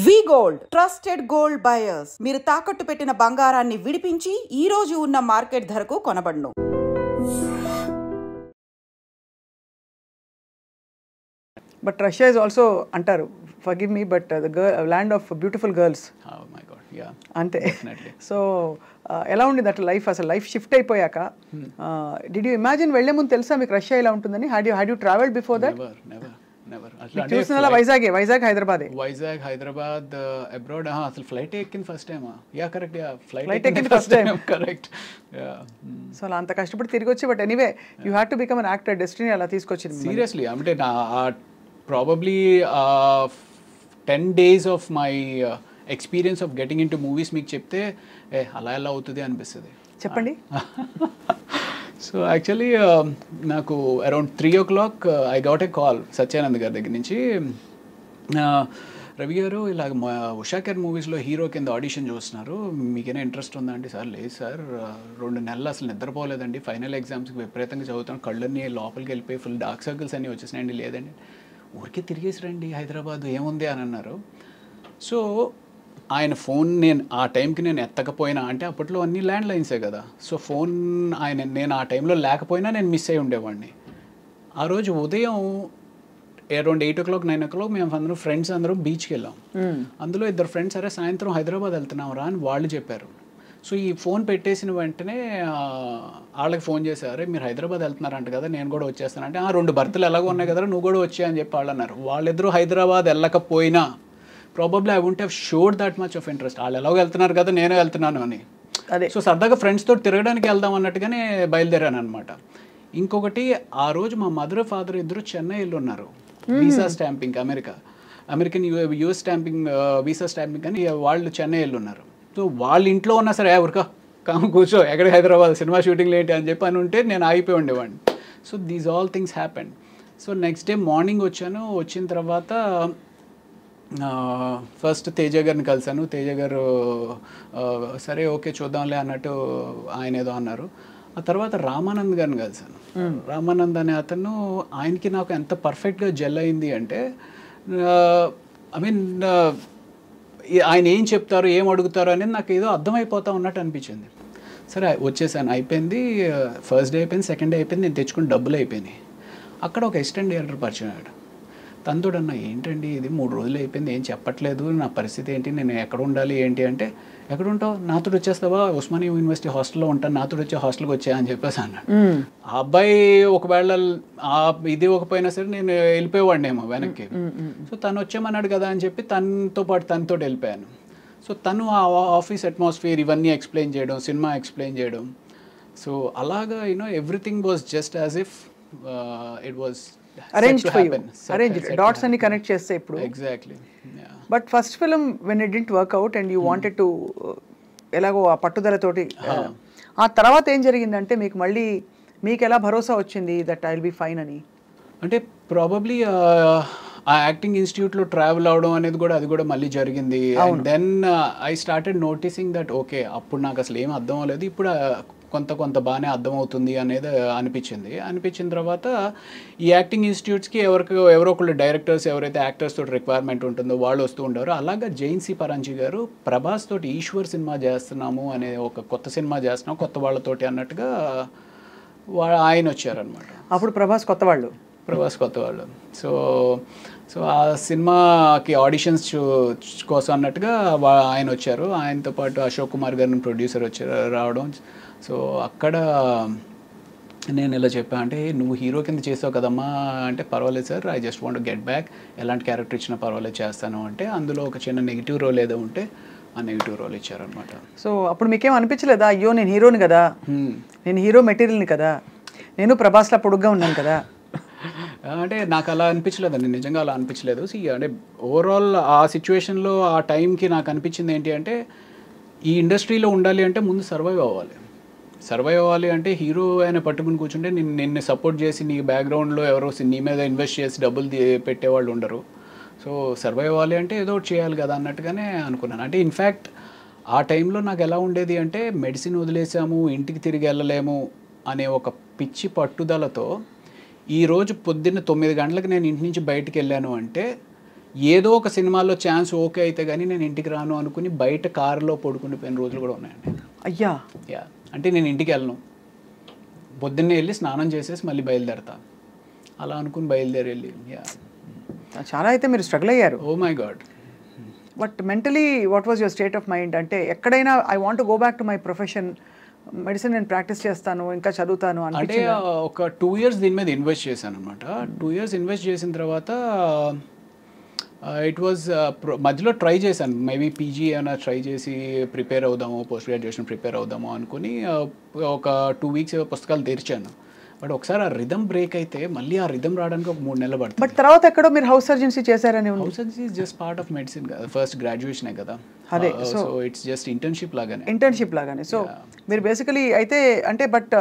వి gold trusted gold buyers. మీరు తాకట్టు పెట్టిన బంగారాన్ని విడిపించి ఈ రోజు ఉన్న మార్కెట్ ధరకు కొనబడును. But Russia is also antaru. Forgive me, but the land of beautiful girls. Oh my God, yeah. Ante. Definitely. So, ఎలా ఉంది దట్ లైఫ్ అసలు లైఫ్ షిఫ్ట్ అయిపోయాక డిడ్ యూ ఇమాజిన్ వెళ్లే ముందు తెలుసా మీకు రష్యా ఇలా ఉంటుందని? Had you travelled before that? Never చూసినా వైజాగ్ హైదరాబాద్ అబ్రాడ్ అసలు ఫ్లైట్ ఎక్కిన first time. Yeah correct, yeah flight ఎక్కిన ఫస్ట్ టైం కరెక్ట్. సో అలా అంత కష్టపడి తిరిగి వచ్చి but anyway you had to become an actor. Destiny అలా తీసుకొచ్చింది. సీరియస్లీ అంటే నా probably 10 days of my experience of getting in to movies మీకు చెప్తే అలా ఎలా అవుతుంది అనిపిస్తుంది. చెప్పండి. సో యాక్చువల్లీ నాకు around 3 o'clock I got a call Satyanand గారి దగ్గర నుంచి. రవి గారు ఇలాగ ఉషాకర్ మూవీస్లో హీరో కింద ఆడిషన్ చూస్తున్నారు, మీకేనా ఇంట్రెస్ట్ ఉందా అంటే? సార్ లేదు సార్, 2 నెలలు అసలు నిద్రపోలేదండి, ఫైనల్ ఎగ్జామ్స్కి విపరీతంగా చదువుతాను, కళ్ళన్నీ లోపలికి వెళ్ళిపోయి ఫుల్ డార్క్ సర్కిల్స్ అన్నీ వచ్చేసినాయండి. లేదండి, ఊరికే తిరిగేసి రండి హైదరాబాద్ ఏముంది అని అన్నారు. సో ఆయన ఫోన్ నేను ఆ టైంకి నేను ఎత్తకపోయినా, అంటే అప్పట్లో అన్ని ల్యాండ్ లైన్సే కదా, సో ఫోన్ నేను ఆ టైంలో లేకపోయినా నేను మిస్ అయి ఉండేవాడిని. ఆ రోజు ఉదయం అరౌండ్ 8 o'clock 9 o'clock మేము అందరం ఫ్రెండ్స్ అందరం బీచ్కి వెళ్ళాం. అందులో 2 ఫ్రెండ్స్ సరే సాయంత్రం హైదరాబాద్ వెళ్తున్నాం రా అని వాళ్ళు చెప్పారు. సో ఈ ఫోన్ పెట్టేసిన వెంటనే వాళ్ళకి ఫోన్ చేశారు, మీరు హైదరాబాద్ వెళ్తున్నారంట కదా, నేను కూడా వచ్చేస్తానంటే 2 బర్త్లు ఎలాగో ఉన్నాయి కదా నువ్వు కూడా వచ్చా అని చెప్పి వాళ్ళు అన్నారు. వాళ్ళిద్దరూ హైదరాబాద్ వెళ్ళకపోయినా probably I won't have showed that much of interest. వాళ్ళు ఎలాగో వెళ్తున్నారు కదా నేను వెళ్తున్నాను అని. అదే సో సరదాగా ఫ్రెండ్స్తో తిరగడానికి వెళ్దాం అన్నట్టుగానే బయలుదేరాను అనమాట. ఇంకొకటి, ఆ రోజు మా మదర్ ఫాదర్ ఇద్దరు చెన్నై వెళ్ళి ఉన్నారు visa stamping, American US stamping visa stamping అని వాళ్ళు చెన్నై వెళ్ళి ఉన్నారు. సో వాళ్ళ ఇంట్లో ఉన్నా సరే ఎవరికా కూర్చో ఎక్కడ హైదరాబాద్ సినిమా షూటింగ్లు ఏంటి అని చెప్పి అని ఉంటే నేను ఆగిపోయి ఉండేవాడిని. So these all things happened. So next day morning వచ్చాను. వచ్చిన తర్వాత ఫస్ట్ తేజ గారిని కలిశాను. తేజ గారు సరే ఓకే చూద్దాంలే అన్నట్టు ఆయన ఏదో అన్నారు. ఆ తర్వాత రామానంద్ గారిని కలిశాను. రామానంద్ అనే అతను, ఆయనకి నాకు ఎంత పర్ఫెక్ట్గా జెల్ అయింది అంటే, ఐ మీన్ ఆయన ఏం చెప్తారు ఏం అడుగుతారు అనేది నాకు ఏదో అర్థమైపోతా ఉన్నట్టు అనిపించింది. సరే వచ్చేసాను, అయిపోయింది. ఫస్ట్ డే అయిపోయింది, సెకండ్ డే అయిపోయింది, నేను తెచ్చుకుని డబ్బులు అయిపోయినాయి. అక్కడ ఒక అసిస్టెంట్ డైరెక్టర్ పరిచయం అయ్యాడు. తనతో అన్న ఏంటండి ఇది 3 రోజులు అయిపోయింది ఏం చెప్పట్లేదు, నా పరిస్థితి ఏంటి, నేను ఎక్కడ ఉండాలి ఏంటి అంటే, ఎక్కడ ఉంటావు, నాతో వచ్చేస్తావా, ఉస్మానియా యూనివర్సిటీ హాస్టల్లో ఉంటాను, నాతో వచ్చే హాస్టల్కి వచ్చా అని చెప్పేసి అన్నాడు. ఆ అబ్బాయి ఒకవేళ ఇది ఒకపోయినా సరే నేను వెళ్ళిపోయేవాడినేమో వెనక్కి. సో తను వచ్చామన్నాడు కదా అని చెప్పి తనతో పాటు తనతో వెళ్ళిపోయాను. సో తను ఆ ఆఫీస్ అట్మాస్ఫియర్ ఇవన్నీ ఎక్స్ప్లెయిన్ చేయడం, సినిమా ఎక్స్ప్లెయిన్ చేయడం. సో అలాగా everything was just as if it was arranged for you, arranged dots and connect cheste ippudu. Exactly, yeah. But first film when it didn't work out and you wanted to elago aa pattudala toti aa tarvata em jarigindante meeku malli meeku ela bharosa vachindi that I'll be fine ani? అంటే probably ఆ acting ఇన్స్టిట్యూట్లో travel అవడం అనేది కూడా అది కూడా మళ్ళీ జరిగింది. And then I started noticing that okay అప్పుడు నాకు అసలు ఏం అర్థం అవ్వలేదు, ఇప్పుడు కొంత బాగానే అర్థమవుతుంది అనేది అనిపించిన తర్వాత ఈ యాక్టింగ్ ఇన్స్టిట్యూట్స్కి ఎవరో ఒకళ్ళు డైరెక్టర్స్ ఎవరైతే యాక్టర్స్ తోటి రిక్వైర్మెంట్ ఉంటుందో వాళ్ళు వస్తూ ఉంటారు. అలాగా జైన్సీ పరంజీ గారు ప్రభాస్ తోటి ఈశ్వర్ సినిమా చేస్తున్నాము అనే ఒక కొత్త సినిమా చేస్తున్నాం కొత్త వాళ్ళతోటి అన్నట్టుగా ఆయన వచ్చారనమాట. అప్పుడు ప్రభాస్ కొత్త వాళ్ళు. సో ఆ సినిమాకి ఆడిషన్స్ కోసం అన్నట్టుగా ఆయన వచ్చారు. ఆయనతో పాటు అశోక్ కుమార్ గారిని ప్రొడ్యూసర్ రావడం. సో అక్కడ నేను ఇలా చెప్పా, అంటే నువ్వు హీరో కింద చేసావు కదమ్మా అంటే, పర్వాలేదు sir, I just want get back, ఎలాంటి క్యారెక్టర్ ఇచ్చినా పర్వాలేదు చేస్తాను అంటే, అందులో ఒక చిన్న నెగిటివ్ రోల్ ఏదో ఉంటే ఆ నెగిటివ్ రోల్ ఇచ్చారనమాట. సో అప్పుడు మీకేం అనిపించలేదా, అయ్యో నేను హీరోని కదా, నేను హీరో మెటీరియల్ని కదా, నేను ప్రభాస్లా పొడుగ్గా ఉన్నాను కదా? అంటే నాకు అలా అనిపించలేదండి, నిజంగా అలా అనిపించలేదు. అంటే ఓవరాల్ ఆ సిచ్యువేషన్లో ఆ టైంకి నాకు అనిపించింది ఏంటి అంటే, ఈ ఇండస్ట్రీలో ఉండాలి అంటే ముందు సర్వైవ్ అవ్వాలి అంటే హీరో అయినా పట్టుకుని కూర్చుంటే నిన్ను సపోర్ట్ చేసి నీ బ్యాక్గ్రౌండ్లో ఎవరో నీ మీద ఇన్వెస్ట్ చేసి డబ్బులు పెట్టేవాళ్ళు ఉండరు. సో సర్వైవ్ అవ్వాలి అంటే ఏదో ఒకటి చేయాలి కదా అన్నట్టుగానే అనుకున్నాను. అంటే ఇన్ఫ్యాక్ట్ ఆ టైంలో నాకు ఎలా ఉండేది అంటే, మెడిసిన్ వదిలేసాము ఇంటికి తిరిగి వెళ్ళలేము అనే ఒక పిచ్చి పట్టుదలతో ఈరోజు పొద్దున్న 9 గంటలకు నేను ఇంటి నుంచి బయటికి వెళ్ళాను అంటే ఏదో ఒక సినిమాలో ఛాన్స్ ఓకే అయితే కానీ నేను ఇంటికి రాను అనుకుని బయట కారులో పడుకుండిపోయిన రోజులు కూడా ఉన్నాయండి. అయ్యా. యా, అంటే నేను ఇంటికి వెళ్ళను, పొద్దున్నే వెళ్ళి స్నానం చేసేసి మళ్ళీ బయలుదేరతా, అలా అనుకుని బయలుదేరి వెళ్ళి. యా, చాలా అయితే మీరు స్ట్రగుల్ అయ్యారు. Oh my God. But mentally what was your state of mind? అంటే ఎక్కడైనా I want go back to my profession, medicine నేను ప్రాక్టీస్ చేస్తాను, ఇంకా చదువుతాను అంటే ఒక 2 years దీని మీద ఇన్వెస్ట్ చేశాను అనమాట. 2 years ఇన్వెస్ట్ చేసిన తర్వాత ఇట్ వాజ్ మధ్యలో ట్రై చేశాను, మేబీ పీజీ ఏమైనా ట్రై చేసి ప్రిపేర్ అవుదాము, పోస్ట్ గ్రాడ్యుయేషన్ ప్రిపేర్ అవుదాము అనుకుని ఒక 2 weeks పుస్తకాలు తెరిచాను. బట్ ఒకసారి ఆ రిథమ్ బ్రేక్ అయితే మళ్ళీ ఆ రిథమ్ రావడానికి ఒక 3 నెలలు పడుతుంది. బట్ తర్వాత ఎక్కడో మీరు హౌస్ సర్జన్సీ చేశారని ఉంది. House surgency just part of medicine కదా, ఫస్ట్ గ్రాడ్యుయేషనే కదా. అదే, సో ఇట్స్ జస్ట్ ఇంటర్న్షిప్ లాగానే. ఇంటర్న్షిప్ లాగానే. సో మీరు బేసికలీ అయితే అంటే but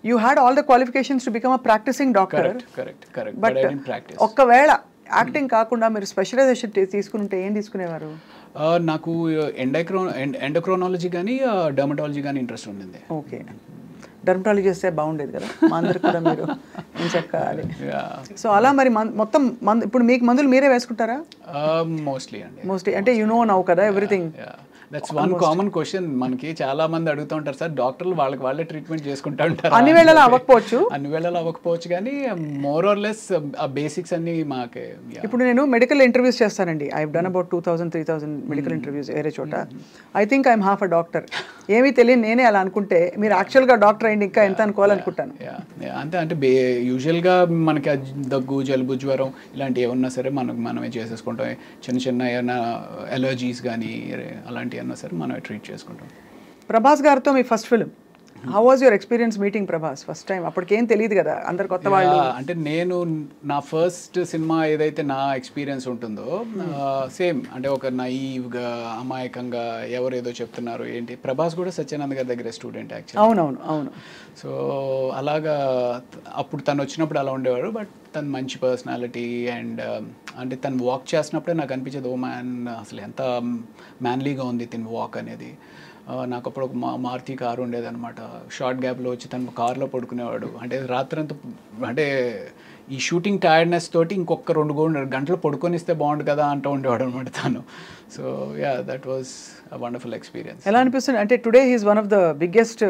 you had all the qualifications to become a practicing doctor. Correct. But ఒక్కవేళ యాక్టింగ్ కాకుండా మీరు స్పెషలైజేషన్ తీసుకుంటే ఏం తీసుకునేవారు? నాకు ఎండోక్రోనాలజీ కానీ డర్మటాలజీ కానీ ఇంట్రెస్ట్ ఉండింది. ఓకే, డర్మటాలజీ చేస్తే బాగుండేది కదా, మా అందరికి కూడా మీరు ఏం చెక్కాలి. సో అలా మరి మొత్తం ఇప్పుడు మీకు మందులు మీరే వేసుకుంటారా? మోస్ట్లీ అంటే యు నో నౌ కదా everything. That's one common question మనకి చాలా మంది అడుగుతూ ఉంటారు, సార్ డాక్టర్లు వాళ్ళే ట్రీట్మెంట్ చేసుకుంటూ ఉంటారు. అన్ని వేళలా అవ్వకపోవచ్చు కానీ మోర్ ఆర్ లెస్ ఆ బేసిక్స్ అన్ని మాకే. ఇప్పుడు నేను మెడికల్ ఇంటర్వ్యూస్ చేస్తానండి. I have done about 2000-3000 medical interviews వేరే చోట. I think I'm half a doctor. ఏమీ తెలియని నేనే అలా అనుకుంటే మీరు యాక్చువల్గా డాక్టర్ అయింది ఇంకా ఎంత అనుకోవాలనుకుంటాను. అంటే యూజువల్గా మనకి దగ్గు, జలుబు, జ్వరం ఇలాంటివి ఏమన్నా సరే మనమే చేసేసుకుంటాం. చిన్న ఏమైనా ఎలర్జీస్ కానీ అలాంటివి అన్నా సరే మనమే ట్రీట్ చేసుకుంటాం. ప్రభాస్ గారితో మీ first film, how was your experience meeting Prabhas first time? అప్పటికేం తెలియదు కదా, అందరు కొత్త వాళ్ళు. అంటే నేను నా ఫస్ట్ సినిమా ఏదైతే నా ఎక్స్పీరియన్స్ ఉంటుందో సేమ్ అంటే ఒక నైవ్గా అమాయకంగా ఎవరేదో చెప్తున్నారు ఏంటి. ప్రభాస్ కూడా సత్యానంద్ గారి దగ్గర స్టూడెంట్ యాక్చువల్లీ. అవును. సో అలాగా అప్పుడు తను వచ్చినప్పుడు అలా ఉండేవాడు. బట్ తను మంచి పర్సనాలిటీ అండ్ అంటే తను వాక్ చేసినప్పుడే నాకు అనిపించేది, ఓ మ్యాన్ అసలు ఎంత మ్యాన్లీగా ఉంది తిని వాక్ అనేది. నాకు అప్పుడు ఒక మారుతి కారు ఉండేదన్నమాట. షార్ట్ గ్యాప్లో వచ్చి తను కార్లో పడుకునేవాడు. అంటే రాత్రంతా అంటే ఈ షూటింగ్ టైర్డ్నెస్ తోటి ఇంకొక 2 గంటలు పడుకొనిస్తే బాగుండు కదా అంటూ ఉండేవాడు అనమాట తను. So yeah, that was a wonderful experience. ఎలా అనిపిస్తుంది అంటే today he is one of the biggest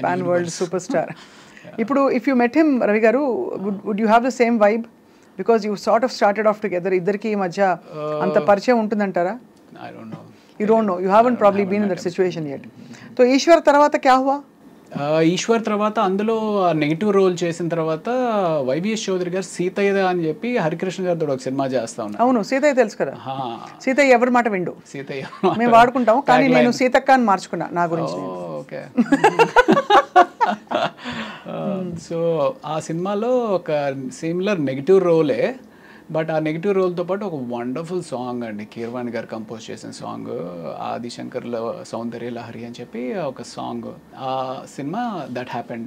pan world super star. ఇప్పుడు if you met him Ravi garu, would you have the same vibe? Because you sort of started off together. ఇద్దరికి ఈ మధ్య అంత పరిచయం ఉంటుందంటారా? I don't know. You don't know. You haven't probably been in that situation yet. So Eshwar తర్వాత క్యా హువా? ఈశ్వర్ తర్వాత అందులో నెగిటివ్ రోల్ చేసిన తర్వాత వైవిఎస్ చౌదరి గారు సీతయ్య అని చెప్పి హరికృష్ణ గారితో ఒక సినిమా చేస్తా ఉన్నారు. అవును, సీతయ్య తెలుసు కదా. సీతయ్య ఎవరి మాట విండు, సీతయ్య మేము వాడుకుంటాం. కానీ నేను సీతక్క అని మార్చుకున్నా నా గురించి. ఓకే. సో ఆ సినిమాలో ఒక సిమిలర్ నెగిటివ్ రోలే. బట్ ఆ నెగిటివ్ రోల్తో పాటు ఒక వండర్ఫుల్ సాంగ్ అండి, కీరవాణి గారు కంపోజ్ చేసిన సాంగ్, ఆదిశంకర్లో సౌందర్య లహరి అని చెప్పి ఒక సాంగ్. ఆ సినిమా దట్ హ్యాపెండ్